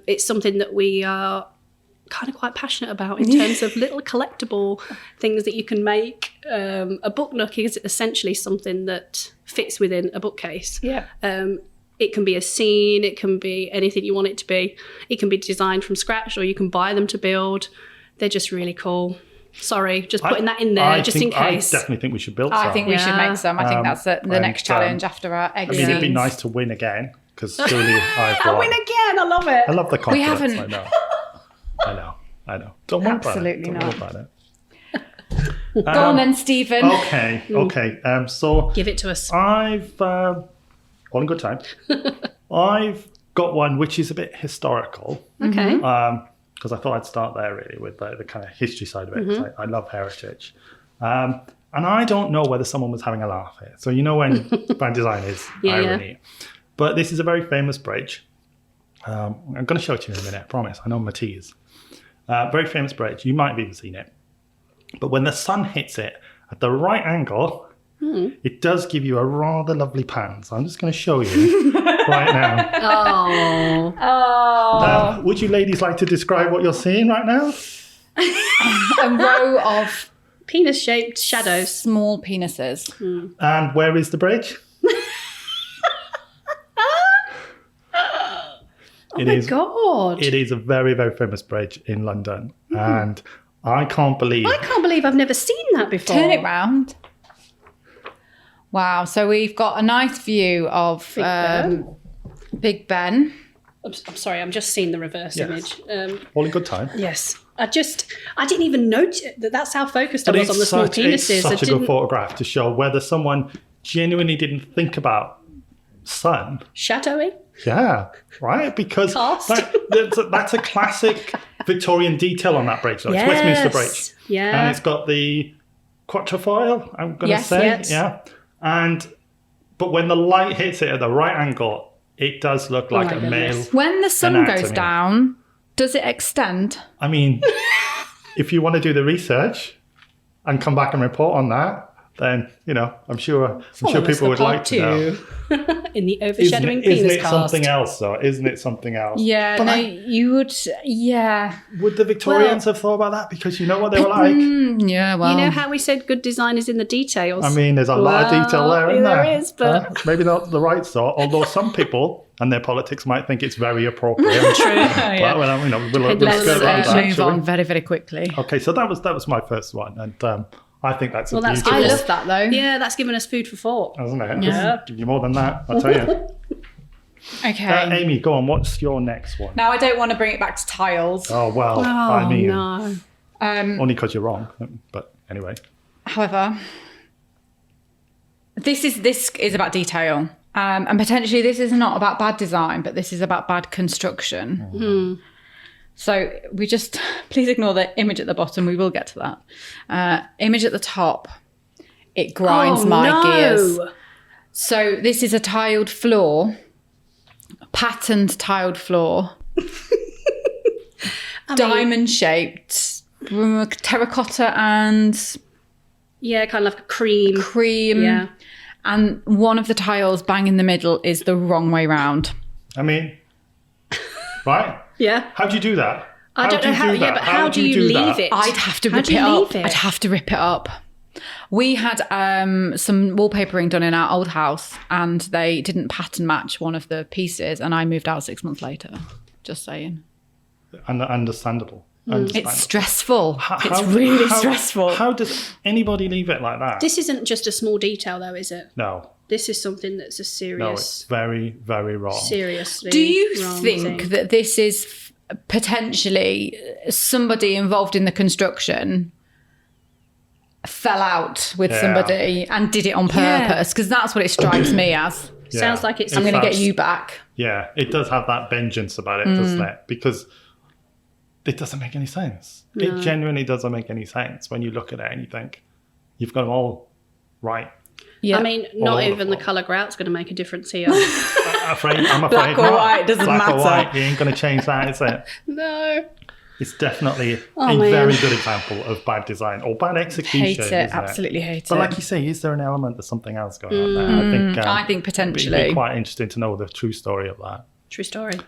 S2: it's something that we are kind of quite passionate about in terms of little collectible things that you can make. A book nook is essentially something that fits within a bookcase.
S3: Yeah.
S2: It can be a scene, it can be anything you want it to be. It can be designed from scratch, or you can buy them to build. They're just really cool. Sorry, just putting that in there just in case.
S1: I definitely think we should build some.
S3: I think we should
S2: Yeah.
S3: make some. I think that's the next challenge after our egg
S1: I mean, it'd be
S3: scenes.
S1: nice to win again, because surely I've
S2: I
S1: won.
S2: win again, I love it.
S1: I love the confidence.
S3: haven't-
S1: I know. Don't worry
S3: Absolutely
S1: about it.
S3: not.
S1: Don't worry about it.
S3: Go on then, Stephen.
S1: Okay. So
S2: Give it to us.
S1: I've all in good time. I've got one which is a bit historical,
S2: Okay.
S1: because I thought I'd start there really with the kind of history side of it. 'Cause I love heritage, and I don't know whether someone was having a laugh here. So when brand design is irony, but this is a very famous bridge. I'm going to show it to you in a minute. I promise. I know my tease. Very famous bridge. You might have even seen it. But when the sun hits it at the right angle, it does give you a rather lovely pattern. So I'm just going to show you right now.
S2: Oh.
S1: Would you ladies like to describe what you're seeing right now?
S3: A row of
S2: Penis-shaped shadows.
S3: small penises.
S1: And where is the bridge?
S2: Oh my God.
S1: It is a very, very famous bridge in London. And I can't believe
S2: I've never seen that before.
S3: Turn it round. Wow. So we've got a nice view of Big Ben.
S2: I'm sorry, I'm just seeing the reverse
S1: Yes.
S2: image.
S1: all in good time.
S2: Yes. I didn't even notice that's how focused I
S1: But
S2: was on the small penises.
S1: It's such
S2: I
S1: a good
S2: didn't
S1: photograph to show whether someone genuinely didn't think about sun.
S2: shadowing.
S1: Yeah, right? Because
S2: Cast.
S1: that's a classic Victorian detail on that bridge. So it's Westminster Bridge.
S2: Yeah.
S1: And it's got the quatrefoil, I'm going to
S3: Yes,
S1: say.
S2: yes.
S1: Yeah. But when the light hits it at the right angle, it does look like
S2: my
S1: a male.
S2: goodness.
S3: When the sun
S1: Anatomy.
S3: goes down, does it extend?
S1: I mean, if you want to do the research and come back and report on that, then, I'm sure people would like to know.
S2: In the overshadowing
S1: Isn't
S2: penis
S1: it
S2: cast.
S1: something else, though? Isn't it something else?
S3: Yeah,
S1: But
S3: no, you would, yeah.
S1: would the Victorians have thought about that? Because you know what they were like?
S3: Yeah, well.
S2: You know how we said good design is in the details?
S1: I mean, there's a lot of detail there, isn't there?
S2: There is, but...
S1: Maybe not the right sort, although some people and their politics might think it's very appropriate.
S2: True.
S1: But, we'll
S2: Let's,
S1: skirt around that,
S3: move
S1: shall we?
S3: on very, very quickly.
S1: Okay, so that was my first one. And I think that's
S2: Well, that's
S1: beautiful,
S3: I love that, though.
S2: Yeah, that's given us food for thought.
S1: isn't it?
S2: Yeah.
S1: Give you more than that, I'll tell you.
S3: Okay.
S1: Amy, go on. What's your next one?
S3: Now, I don't want to bring it back to tiles.
S1: Oh, well,
S2: Oh,
S1: I mean,
S2: no.
S1: only because you're wrong. But anyway.
S3: However, this is about detail. And potentially this is not about bad design, but this is about bad construction. So we just, please ignore the image at the bottom. We will get to that. Image at the top. It grinds my gears. So this is a tiled floor, patterned tiled floor, diamond shaped, terracotta and
S2: Yeah, kind of like a cream.
S3: cream.
S2: Yeah.
S3: And one of the tiles bang in the middle is the wrong way round.
S1: I mean, right?
S2: Yeah.
S1: How do you do that?
S2: I don't know how, but how do you leave it?
S3: I'd have to
S2: How
S3: rip
S2: do you
S3: it up.
S2: leave it?
S3: I'd have to rip it up. We had some wallpapering done in our old house and they didn't pattern match one of the pieces and I moved out 6 months later. Just saying.
S1: Understandable.
S3: It's stressful. It's
S1: How-
S3: really
S1: how-
S3: stressful.
S1: How does anybody leave it like that?
S2: This isn't just a small detail, though, is it?
S1: No,
S2: This is something that's a
S1: it's
S2: serious,
S1: very, very wrong.
S2: seriously
S3: Do you
S2: wrong
S3: think
S2: thing.
S3: that this is potentially somebody involved in the construction fell out with
S1: Yeah.
S3: somebody and did it on
S2: Yeah.
S3: purpose? Because that's what it strikes me as.
S1: Yeah.
S2: Sounds like it's
S1: In
S3: I'm going to
S1: fact,
S3: get you back.
S1: Yeah, it does have that vengeance about it, doesn't it? Because it doesn't make any sense. It genuinely doesn't make any sense when you look at it and you think, you've got them all right.
S3: Yeah.
S2: I mean, not
S1: All of
S2: even the
S1: them.
S2: colour grout's going to make a difference here.
S1: I'm afraid
S3: Black or
S1: not.
S3: white, doesn't
S1: Black or
S3: matter.
S1: white, you ain't going to change that, is it?
S2: No.
S1: It's definitely
S2: Oh,
S1: a
S2: man.
S1: very good example of bad design or bad execution.
S3: hate it.
S1: isn't it?
S3: Absolutely hate
S1: But
S3: it.
S1: like you say, is there an element of something else going on there?
S3: I think
S1: it'd
S3: potentially.
S1: be quite interesting to know the true story of that.
S2: True story.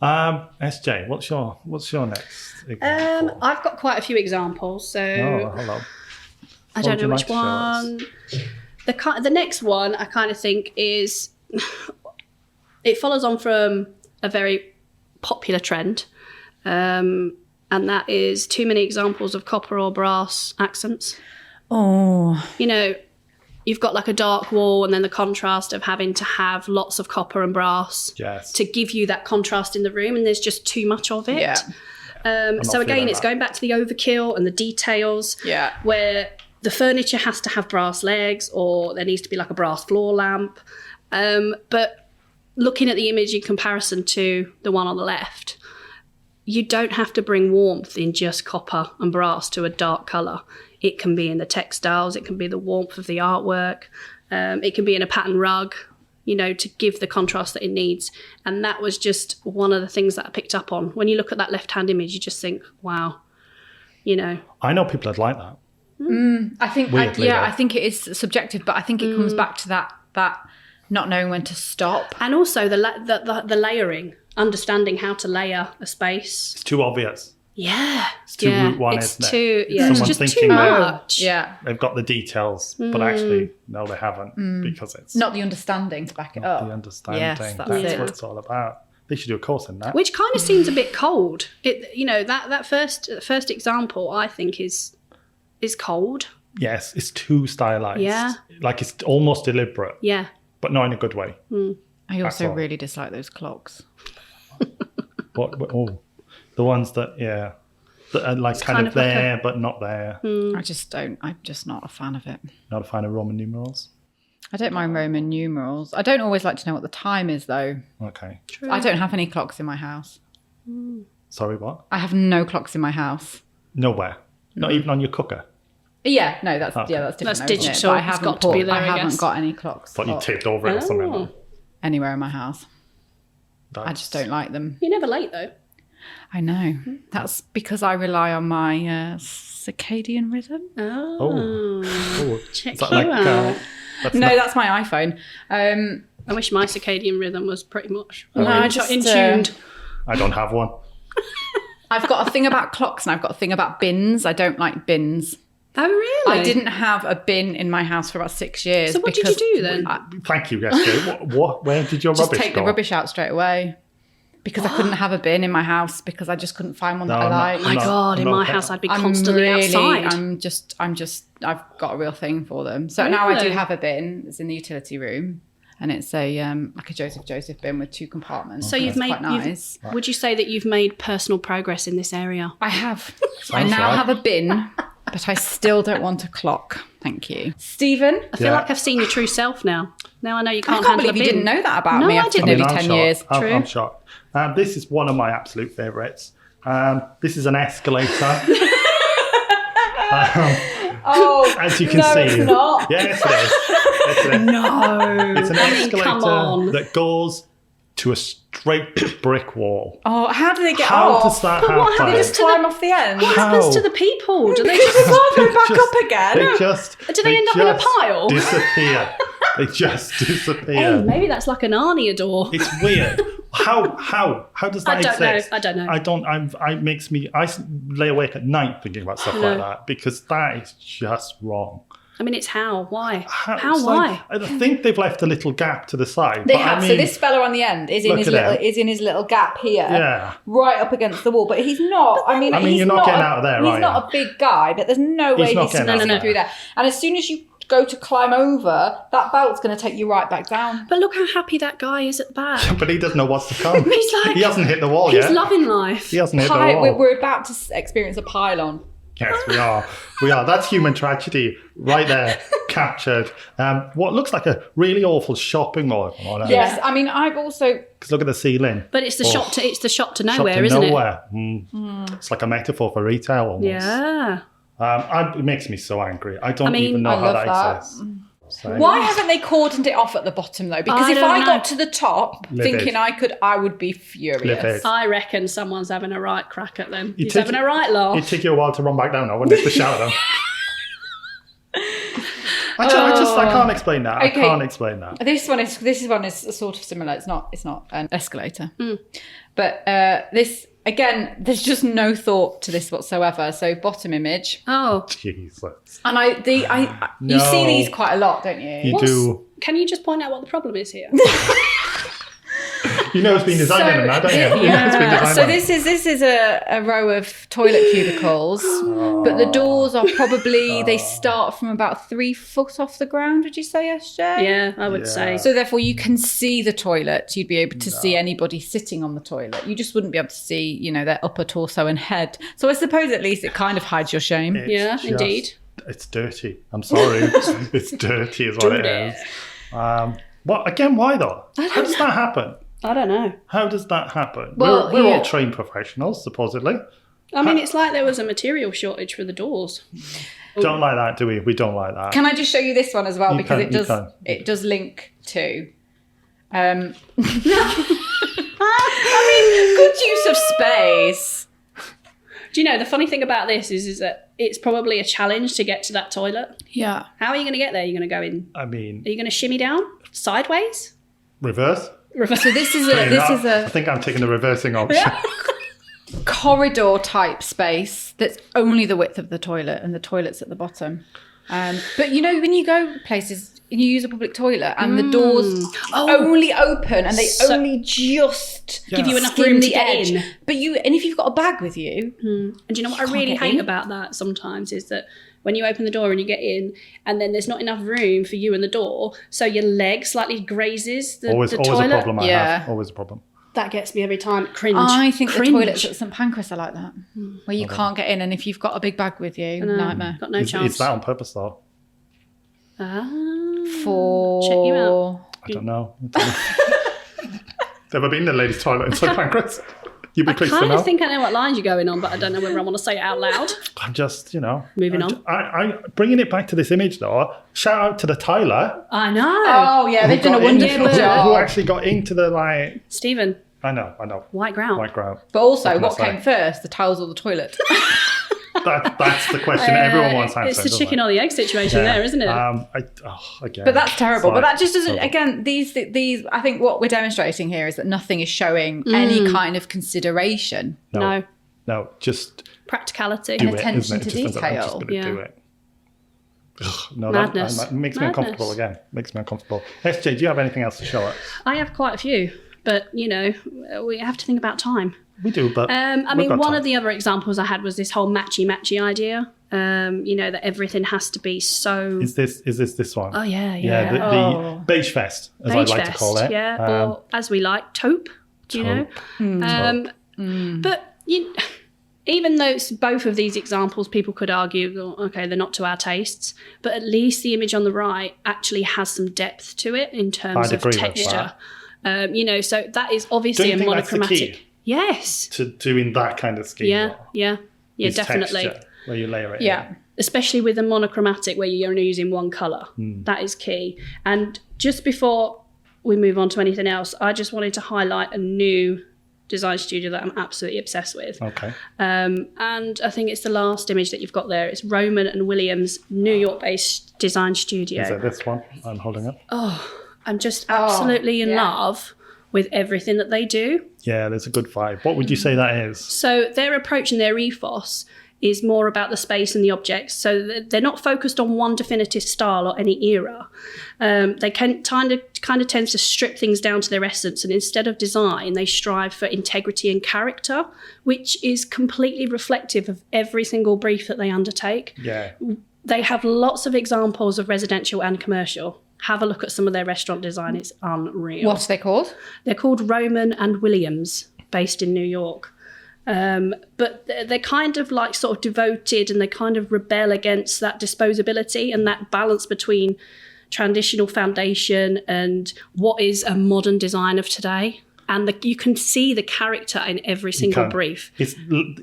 S1: SJ, what's your next example?
S2: I've got quite a few examples, so
S1: Oh, hello.
S2: I
S1: What
S2: don't
S1: would you
S2: know
S1: like
S2: which
S1: to show us?
S2: one. The next one I kind of think is it follows on from a very popular trend, and that is too many examples of copper or brass accents.
S3: Oh,
S2: You know, you've got like a dark wall and then the contrast of having to have lots of copper and brass
S1: Yes.
S2: to give you that contrast in the room, and there's just too much of it.
S3: yeah.
S2: So again,
S1: feeling
S2: it's
S1: that.
S2: going back to the overkill and the details.
S3: Yeah.
S2: Where the furniture has to have brass legs, or there needs to be like a brass floor lamp. But looking at the image in comparison to the one on the left, you don't have to bring warmth in just copper and brass to a dark colour. It can be in the textiles, it can be the warmth of the artwork, it can be in a pattern rug, you know, to give the contrast that it needs. And that was just one of the things that I picked up on. When you look at that left-hand image, you just think, wow, you know.
S1: I know people that like that.
S3: I think,
S1: Weirdly, though.
S3: I think it is subjective, but I think it comes back to that not knowing when to stop.
S2: And also the layering, understanding how to layer a space.
S1: It's too obvious.
S2: Yeah.
S1: It's too route one, isn't it?
S2: It's
S1: Someone
S2: just too
S1: thinking that
S2: much.
S3: Yeah.
S1: they've got the details, but actually, no, they haven't because it's
S3: Not the understanding to back it
S1: not
S3: up.
S1: the understanding.
S3: Yes,
S1: that's
S3: that's
S1: what
S3: it.
S1: it's all about. They should do a course in that.
S2: Which kind of seems a bit cold. That first example, I think, is cold.
S1: Yes, it's too stylized.
S2: Yeah.
S1: Like it's almost deliberate,
S2: Yeah.
S1: but not in a good way.
S3: I
S1: That's
S3: also
S1: all.
S3: really dislike those clocks.
S1: The ones that that are like kind of
S2: like
S1: there but not there.
S3: I just don't. I'm just not a fan of it.
S1: Not a fan of Roman numerals.
S3: I don't mind Roman numerals. I don't always like to know what the time is, though.
S1: Okay.
S2: True.
S3: I don't have any clocks in my house.
S1: Sorry, what?
S3: I have no clocks in my house.
S1: Nowhere. Not even on your cooker.
S3: Yeah, no, that's
S1: Okay.
S3: that's different.
S2: That's
S3: though, isn't it?
S2: digital.
S3: But I
S2: It's
S3: haven't
S2: got to be there,
S3: I
S2: I
S3: haven't
S2: guess.
S3: got any clocks
S1: Thought you
S3: up
S1: taped over it or something.
S2: Oh.
S3: anywhere in my house. I just don't like them.
S2: You're never late, though.
S3: I know. That's because I rely on my circadian rhythm.
S1: Oh.
S2: Check
S1: Is that
S2: you
S1: like,
S2: out.
S1: that's
S3: No,
S1: not-
S3: that's my iPhone.
S2: I wish my circadian rhythm was pretty much
S3: No, I just,
S2: in tuned.
S1: I don't have one.
S3: I've got a thing about clocks and I've got a thing about bins. I don't like bins.
S2: Oh, really?
S3: I didn't have a bin in my house for about 6 years.
S2: So what did you
S3: because
S2: do then?
S1: Thank you, SJ. What? Where did your
S3: Just
S1: rubbish
S3: take
S1: go?
S3: the rubbish out straight away. Because I couldn't have a bin in my house because I just couldn't find one that I like.
S2: Oh my God, in
S1: I'm
S2: my
S1: not-
S2: house, I'd be constantly outside.
S3: I've got a real thing for them. So now I do
S2: Really?
S3: have a bin. It's in the utility room. And it's a like a Joseph bin with 2 compartments.
S2: So you've
S3: It's
S2: made.
S3: quite nice.
S2: Would you say that you've made personal progress in this area?
S3: I have. I
S1: Sounds
S3: now
S1: like.
S3: have a bin, but I still don't want a clock. Thank you. Stephen?
S2: I feel
S1: Yeah.
S2: like I've seen your true self now. Now I know you can't
S3: I can't
S2: handle
S3: believe you
S2: a bin.
S3: didn't know that about
S2: No,
S3: me
S2: I
S3: after
S2: didn't.
S3: nearly
S1: I'm
S3: 10
S1: shocked.
S3: years.
S1: I'm shocked. This is one of my absolute favourites. This is an escalator.
S3: Oh,
S1: As you can see.
S3: it's not.
S1: Yes, it is. Yes, it is.
S2: No.
S1: It's an
S2: I mean, come
S1: escalator
S2: on.
S1: that goes to a straight brick wall.
S3: Oh, how do they get
S1: How
S3: off?
S1: does that
S2: But what
S1: happen?
S3: They
S2: happens
S3: just climb off the end.
S2: What
S1: How?
S2: happens to the people? Do they
S3: They
S2: just
S3: can't go back
S1: Just-
S3: up again.
S1: They just.
S2: Do they end up in a
S1: just
S2: pile?
S1: Disappear. They just
S2: Hey,
S1: disappear.
S2: maybe that's like an Arnie door.
S1: It's weird. How does that
S2: I don't know.
S1: exist?
S2: I don't know.
S1: I lay awake at night thinking about stuff like that because that is just wrong.
S2: I mean, it's how? Why?
S1: It's
S2: Why?
S1: like- I think they've left a little gap to the side.
S3: They
S1: but
S3: have.
S1: I mean,
S3: So this fella on the end is in
S1: look
S3: his
S1: at
S3: little
S1: him.
S3: little gap here,
S1: Yeah.
S3: right up against the wall. But he's not. I mean,
S1: you're not getting out of there,
S3: He's
S1: are
S3: not a big guy, but there's no way
S1: not
S3: he's
S1: getting out
S3: sneaking
S1: of there.
S3: through there. And as soon as you go to climb over, that belt's going to take you right back down.
S2: But look how happy that guy is at the back.
S1: But he doesn't know what's to come.
S2: He's like-
S1: he hasn't hit the wall
S2: He's
S1: yet.
S2: loving life.
S1: He hasn't hit the wall.
S3: We're about to experience a pylon.
S1: Yes, we are. We are. That's human tragedy right there, captured. What looks like a really awful shopping mall.
S3: Yes, I mean, I've also.
S1: Because look at the ceiling.
S2: But it's the shop to the shop to
S1: Shop
S2: nowhere,
S1: to
S2: isn't
S1: nowhere. It's like a metaphor for retail almost.
S2: it? Yeah.
S1: It makes me so angry. I don't
S2: I mean,
S1: even know
S3: I
S1: how
S3: love
S1: that
S3: that.
S1: exists. So,
S3: Why haven't they cordoned it off at the bottom though? Because
S2: I
S3: if
S2: don't
S3: I
S2: know.
S3: got to the top
S1: Livid.
S3: thinking I would be furious.
S1: Livid.
S2: I reckon someone's having a right crack at them. He's
S1: take-
S2: having a right laugh.
S1: It'd take you a while to run back down though, wouldn't it, to shout at them? I can't explain that. I
S3: Okay.
S1: can't explain that.
S3: This one is sort of similar. It's not an escalator, but this again. There's just no thought to this whatsoever. So bottom image,
S2: Oh,
S1: Jesus.
S3: and you see these quite a lot, don't you?
S1: You do.
S2: can you just point out what the problem is here?
S1: You know it's been designing them now, don't you? You know it's been designing
S3: So
S1: them.
S3: this is a row of toilet cubicles, but the doors are probably they start from about 3 foot off the ground. Would you say, SJ?
S2: Yeah, I would say.
S3: So therefore, you can see the toilet. You'd be able to see anybody sitting on the toilet. You just wouldn't be able to see, their upper torso and head. So I suppose at least it kind of hides your shame.
S1: It's
S2: Yeah,
S1: just-
S2: indeed.
S1: It's dirty. I'm sorry. It's dirty is what it
S2: Dirty.
S1: is. Why though? How does that happen?
S2: I don't know.
S1: How does that happen?
S3: Well,
S1: we're
S3: yeah.
S1: all trained professionals, supposedly.
S2: I mean, it's like there was a material shortage for the doors.
S1: Don't like that, do we? We don't like that.
S3: Can I just show you this one as well
S1: You
S3: because
S1: can, you can.
S3: it does link to. I mean, good use of space.
S2: Do Do you know, the funny thing about this is that it's probably a challenge to get to that toilet.
S3: Yeah.
S2: How are you going to get there? You're going to go in.
S1: I mean,
S2: Are you going to shimmy down? Sideways?
S1: reverse.
S3: So this is
S1: I
S3: a
S1: think I'm taking the reversing option.
S3: corridor type space that's only the width of the toilet, and the toilet's at the bottom. But you know, when you go places and you use a public toilet and the doors only open and they only just
S2: Give you enough
S3: skim
S2: room to
S3: the
S2: get
S3: edge.
S2: in.
S3: But if you've got a bag with you,
S2: And do you know what I
S3: can't
S2: really
S3: get
S2: hate
S3: in.
S2: about that sometimes is that when you open the door and you get in and then there's not enough room for you and the door, so your leg slightly grazes the
S1: Always
S2: toilet.
S1: a problem I
S3: Yeah.
S1: have. Always a problem.
S2: That gets me every time. Cringe.
S3: I think
S2: Cringe.
S3: the toilets at St Pancras are like that, where you can't get in, and if you've got a big bag with you, nightmare.
S2: Got no
S1: Is
S2: chance.
S1: that on purpose though?
S3: For
S2: Check you out.
S1: I don't know. Ever been in the ladies' toilet in St Pancras? You'd be
S2: I
S1: pleased to
S2: kind
S1: know.
S2: of think I know what lines you're going on, but I don't know whether I want to say it out loud.
S1: I'm just,
S2: Moving on.
S1: I bringing it back to this image though. Shout out to the Tyler.
S2: I know.
S3: Oh yeah, they've done a wonderful
S1: Who
S3: job.
S1: actually got into the
S2: Stephen,
S1: I know.
S2: white ground.
S1: White ground.
S3: But also,
S1: What
S3: what
S1: can I
S3: came first, the tiles or the toilet?
S1: That's the question everyone wants answered.
S2: It's the chicken or the egg situation there, isn't it?
S1: Again,
S3: But that's terrible.
S1: it's
S3: But
S1: like-
S3: that just doesn't. Again, these. I think what we're demonstrating here is that nothing is showing any kind of consideration.
S2: No.
S1: Just
S2: Practicality.
S1: do it,
S3: attention
S1: isn't it?
S3: to
S1: Just, I'm just
S3: detail.
S1: gonna
S2: Yeah.
S1: do it. Ugh, no,
S2: Madness.
S1: that makes me uncomfortable again. Makes me uncomfortable. SJ, do you have anything else to show us?
S2: I have quite a few, but we have to think about time.
S1: We do, but
S2: I
S1: we've
S2: mean,
S1: got
S2: one
S1: time.
S2: of the other examples I had was this whole matchy idea. That everything has to be so.
S1: Is this one?
S2: Oh yeah.
S1: Yeah, the Beigefest, as I like to call it.
S2: Yeah, or as we like, taupe. Do you know? But even though it's both of these examples, people could argue, well, okay, they're not to our tastes, but at least the image on the right actually has some depth to it in terms
S1: I'd
S2: of
S1: agree with
S2: texture. So that is obviously
S1: Don't
S2: a
S1: you think that's the
S2: monochromatic.
S1: key?
S2: Yes.
S1: To doing that kind of scheme.
S2: Yeah,
S1: is
S2: definitely.
S1: texture, where you layer it.
S3: Yeah.
S1: in.
S2: Especially with a monochromatic where you're only using one colour. That is key. And just before we move on to anything else, I just wanted to highlight a new design studio that I'm absolutely obsessed with.
S1: Okay.
S2: And I think it's the last image that you've got there. It's Roman and Williams' New York-based design studio.
S1: Is it this one I'm holding up?
S2: I'm just absolutely in love with everything that they do.
S1: Yeah, there's a good vibe. What would you say that is?
S2: So their approach and their ethos is more about the space and the objects. So they're not focused on one definitive style or any era. They can kind of tends to strip things down to their essence, and instead of design, they strive for integrity and character, which is completely reflective of every single brief that they undertake.
S1: Yeah.
S2: They have lots of examples of residential and commercial. Have a look at some of their restaurant design. It's unreal.
S3: What are they called?
S2: They're called Roman and Williams, based in New York. But they're kind of like sort of devoted, and they kind of rebel against that disposability and that balance between traditional foundation and what is a modern design of today. And you can see the character in every single brief.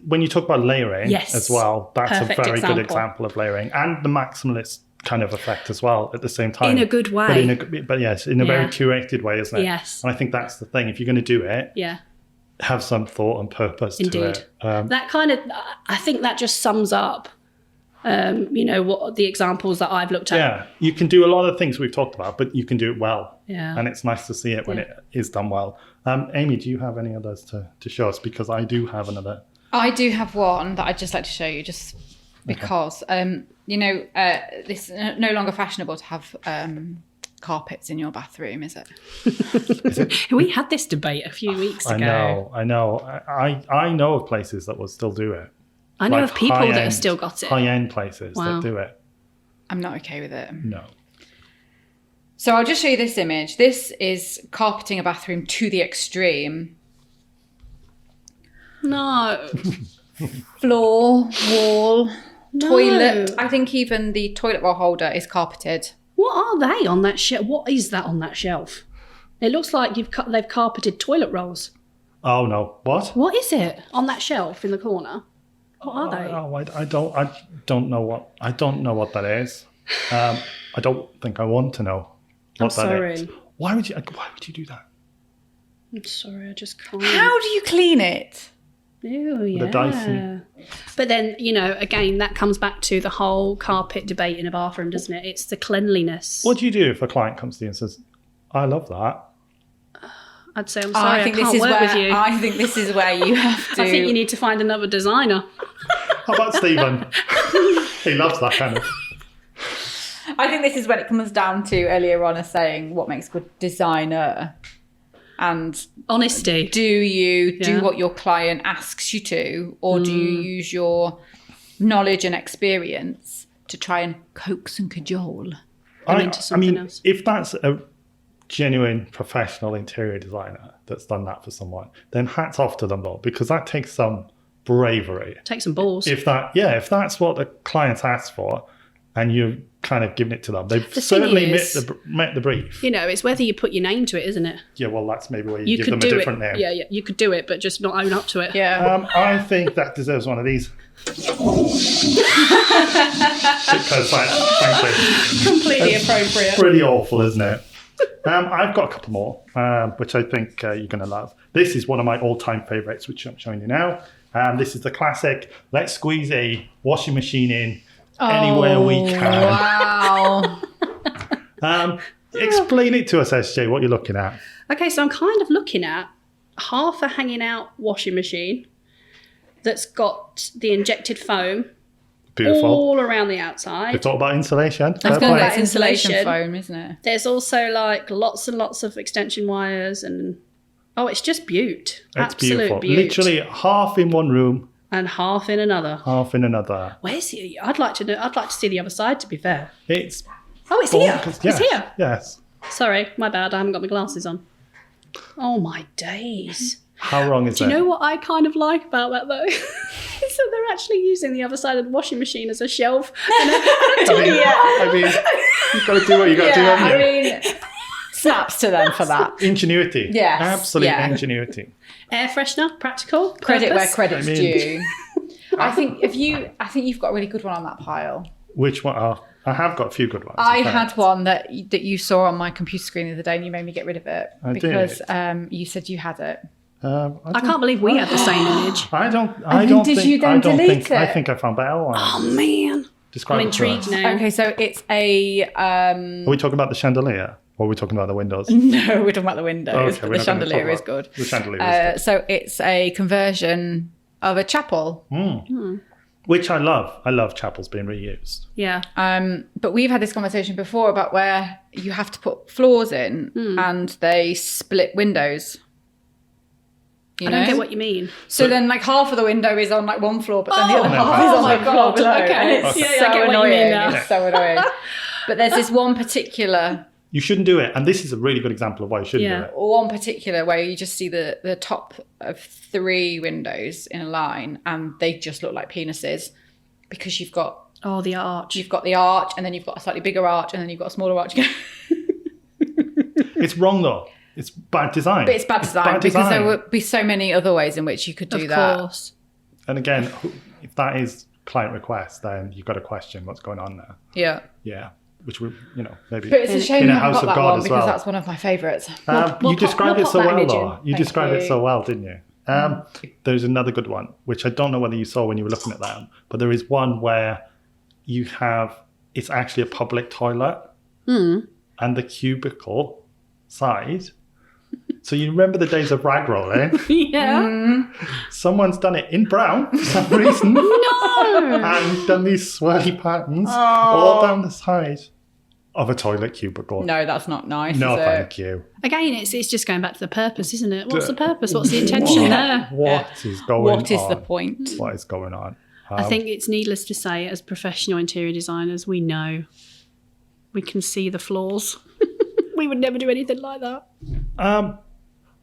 S1: When you talk about layering
S2: Yes.
S1: as well, that's
S2: Perfect
S1: a very
S2: example.
S1: good example of layering, and the maximalist kind of effect as well at the same time.
S2: In a good way.
S1: But yes, in a very curated way, isn't it?
S2: Yes.
S1: And I think that's the thing. If you're going to do it,
S2: Yeah.
S1: have some thought and purpose to it.
S2: That kind of, I think that just sums up, what the examples that I've looked at.
S1: Yeah, you can do a lot of things we've talked about, but you can do it well.
S2: Yeah.
S1: And it's nice to see it when it is done well. Amy, do you have any others to show us? Because I do have another.
S3: I do have one that I'd just like to show you, just because this is no longer fashionable to have carpets in your bathroom, is it?
S2: We had this debate a few weeks ago.
S1: I know. I know of places that will still do it.
S2: I know
S1: Like
S2: of people that
S1: high-end-
S2: have still got it.
S1: High-end places
S2: Wow.
S1: that do it.
S3: I'm not okay with it.
S1: No.
S3: So I'll just show you this image. This is carpeting a bathroom to the extreme.
S2: No.
S3: Floor, wall,
S2: No.
S3: toilet. I think even the toilet roll holder is carpeted.
S2: What are they on that shelf? What is that on that shelf? It looks like they've carpeted toilet rolls.
S1: Oh no. What?
S2: What is it on that shelf in the corner? What are they?
S1: Oh, I don't know what. I don't know what that is. I don't think I want to know what that is.
S2: sorry.
S1: Why would you do that?
S2: I'm sorry, I just can't.
S3: How do you clean it?
S2: Ew, yeah.
S1: The Dyson.
S2: But then, again, that comes back to the whole carpet debate in a bathroom, doesn't it? It's the cleanliness.
S1: What do you do if a client comes to you and says, I love that?
S2: I'd say, I'm sorry, I can't work with you.
S3: I think this is where you have to...
S2: I think you need to find another designer.
S1: How about Stephen? He loves that kind of...
S3: I think this is when it comes down to earlier on us saying what makes a good designer. And
S2: honesty.
S3: Do you do what your client asks you to, or do you use your knowledge and experience to try and coax and cajole them into something else?
S1: If that's a genuine professional interior designer that's done that for someone, then hats off to them all, because that takes some bravery.
S2: Take some balls.
S1: If that's what the client asked for, and you've kind of given it to them, they've certainly met the brief.
S2: It's whether you put your name to it, isn't it?
S1: Yeah, well, that's maybe where you give them a different name.
S2: Yeah, you could do it, but just not own up to it.
S3: Yeah.
S1: I think that deserves one of these. Because, frankly,
S3: completely appropriate.
S1: Pretty awful, isn't it? I've got a couple more, which I think you're going to love. This is one of my all-time favourites, which I'm showing you now. This is the classic, let's squeeze a washing machine in anywhere we can.
S3: Wow.
S1: Explain it to us, SJ, what you're looking at.
S2: Okay, so I'm kind of looking at half a hanging out washing machine that's got the injected foam
S1: Beautiful.
S2: all around the outside.
S1: We've talked about insulation.
S3: I was going to
S2: That's
S3: insulation
S2: insulation.
S3: foam, isn't it?
S2: There's also lots and lots of extension wires and it's just beaut.
S1: It's
S2: Absolute
S1: beautiful.
S2: beaut.
S1: Literally half in one room,
S2: and half in another.
S1: half in another.
S2: Where's he? I'd like to see the other side, to be fair.
S1: It's
S2: Oh, it's here.
S1: bonkers.
S2: It's here.
S1: Yes.
S2: Sorry, my bad. I haven't got my glasses on. Oh my days.
S1: How wrong is
S2: Do
S1: that?
S2: you know what I kind of like about that though? Is that they're actually using the other side of the washing machine as a shelf.
S1: I mean, you've got to do what you got to do, haven't you?
S3: Snaps to them for that.
S1: Ingenuity.
S3: Yes,
S1: Absolute
S3: yeah.
S1: ingenuity.
S2: Air freshener, practical.
S3: Credit where
S2: purpose.
S3: credit's
S1: I mean-
S3: due. I think you've got a really good one on that pile.
S1: Which one? I have got a few good ones.
S3: I
S1: in
S3: had
S1: fact.
S3: one that you saw on my computer screen the other day, and you made me get rid of it
S1: I
S3: because
S1: did.
S3: You said you had it.
S2: I can't believe we had the same image.
S1: I don't.
S3: did you then
S1: I don't
S3: delete
S1: think. I
S3: it?
S1: think I found better ones.
S2: Oh man,
S1: Describe
S2: I'm
S1: it to
S2: intrigued
S1: us.
S2: now.
S3: Okay, so it's a
S1: Are we talking about the chandelier, or are we talking about the windows?
S3: no, we're talking about the windows,
S1: Okay,
S3: but
S1: we're
S3: the
S1: not gonna
S3: chandelier
S1: talk
S3: is
S1: about-
S3: good.
S1: The chandelier is good.
S3: So it's a conversion of a chapel.
S1: Which I love. I love chapels being reused.
S2: Yeah.
S3: But we've had this conversation before about where you have to put floors in and they split windows. You
S2: I
S3: know?
S2: don't get what you mean.
S3: So then like half of the window is on like one floor, but then the other
S1: no,
S3: half
S1: no.
S3: is on
S2: Oh
S3: like
S2: my
S3: the floor
S2: God,
S3: below.
S2: okay.
S3: And it's
S2: Yeah, I
S3: so
S2: get what you mean
S3: annoying.
S2: now.
S3: It's so annoying. But there's this one particular
S1: You shouldn't do it. And this is a really good example of why you shouldn't
S2: Yeah.
S1: do it.
S3: one particular where you just see the top of 3 windows in a line and they just look like penises because you've got
S2: Oh, the arch.
S3: the arch and then you've got a slightly bigger arch and then you've got a smaller arch.
S1: It's wrong though. It's bad design.
S3: But it's bad design because there would be so many other ways in which you could do
S2: Of
S3: that.
S2: course.
S1: And again, if that is client request, then you've got to question what's going on there.
S3: Yeah.
S1: Yeah. Which would, maybe.
S3: But it's a shame
S1: In
S3: you
S1: a
S3: haven't
S1: House
S3: got
S1: of
S3: that
S1: God
S3: one
S1: as
S3: because
S1: well.
S3: that's one of my favourites.
S1: You described it so
S2: pop that
S1: well,
S2: image
S1: though.
S2: in.
S1: You
S3: Thank
S1: described it
S3: you.
S1: so well, didn't you? There's another good one, which I don't know whether you saw when you were looking at that, but there is one where you have, it's actually a public toilet and the cubicle side. So you remember the days of rag rolling?
S2: Yeah.
S1: Someone's done it in brown for some reason.
S2: No.
S1: And done these swirly patterns all down the side of a toilet cubicle.
S3: No, that's not nice.
S1: No,
S3: is it?
S1: thank you.
S2: Again, it's just going back to the purpose, isn't it? What's the purpose? What's the intention there?
S1: What is going on?
S3: What is the point?
S1: What is going on?
S2: I think it's needless to say, as professional interior designers, we know. We can see the flaws. We would never do anything like that.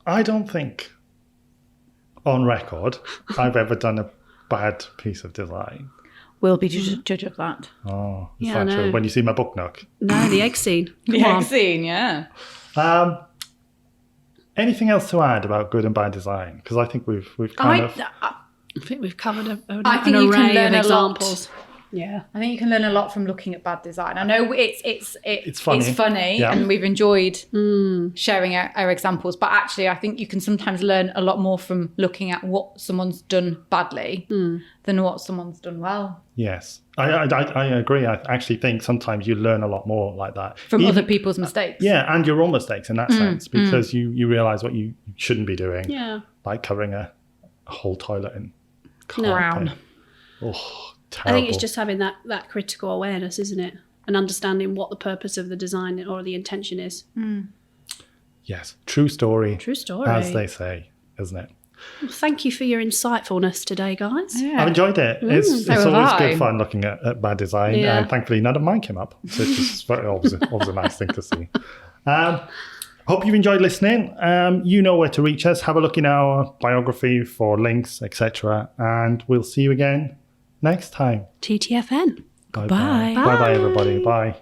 S1: I don't think, on record, I've ever done a bad piece of design.
S3: We'll be judge of that.
S1: Oh, is
S2: Yeah, I
S1: that true?
S2: know.
S1: When you see my book, Nook.
S2: No, the egg scene. Come
S3: The
S2: on.
S3: egg scene, yeah.
S1: Anything else to add about good and bad design? Because I think we've kind of...
S2: I think we've covered an
S3: I think you can
S2: array
S3: learn
S2: of
S3: a lot.
S2: examples. Yeah.
S3: I think you can learn a lot from looking at bad design. I know it's funny
S1: Yeah.
S3: and we've enjoyed sharing our examples, but actually I think you can sometimes learn a lot more from looking at what someone's done badly than what someone's done well.
S1: Yes, I agree. I actually think sometimes you learn a lot more like that.
S3: From other people's mistakes.
S1: Yeah, and your own mistakes in that sense, because you realise what you shouldn't be doing.
S2: Yeah.
S1: Like covering a whole toilet in
S3: Brown.
S1: carpet. Oh,
S2: I
S1: terrible.
S2: think it's just having that critical awareness, isn't it? And understanding what the purpose of the design or the intention is.
S1: Yes, true story.
S2: True story.
S1: As they say, isn't it?
S2: Well, thank you for your insightfulness today, guys.
S3: Yeah.
S1: I've enjoyed it. It's
S3: so have
S1: always
S3: I.
S1: good fun looking at bad design,
S2: Yeah.
S1: and thankfully none of mine came up, so it's just very always a nice thing to see. Hope you've enjoyed listening. You know where to reach us. Have a look in our biography for links, etc. And we'll see you again next time.
S2: TTFN.
S1: Bye
S2: Bye.
S1: bye, everybody. Bye.